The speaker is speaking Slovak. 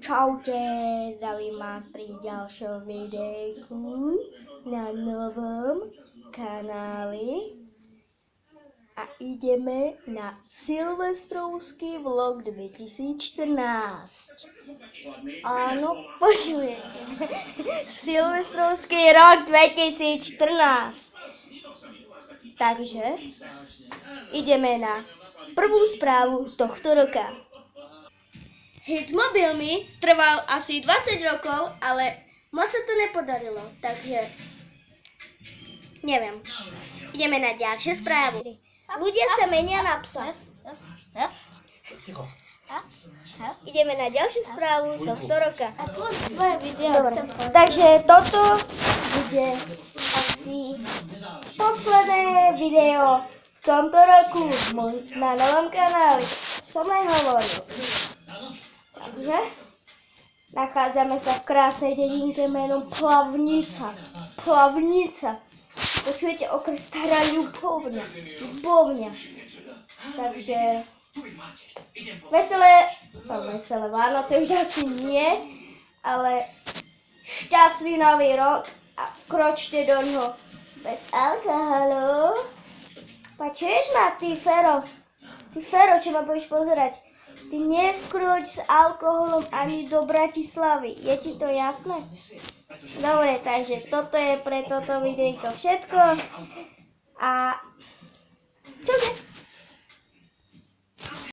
Čaute, zdravím vás pri ďalšom videjku na novom kanáli a ideme na silvestrovský vlog 2014. Áno, počujete, silvestrovský rok 2014. Takže ideme na prvú správu tohto roka. Hit s mobilmi trval asi 20 rokov, ale moc sa to nepodarilo, takže neviem. Ideme na ďalšie správy. Ľudia sa menia na psa. Ideme na ďalšiu správu tohto roka. Dobre, takže toto bude asi posledné video v tomto roku na novom kanáli. Som aj hovoril. Takže nachádzame sa v krásnej dedinke menom Plavnica. Počujete okres Stará Ľubovňa. Takže veselé Vánoce už asi nie, ale šťastný nový rok a kročte do ňoho bez alkoholu. Počuješ ma, ty Fero? Ty Fero, čo ma budeš pozerať? Ty nevkroč s alkoholom ani do Bratislavy. Je ti to jasné? Dobre, takže toto je pre toto videjko všetko. A čaute.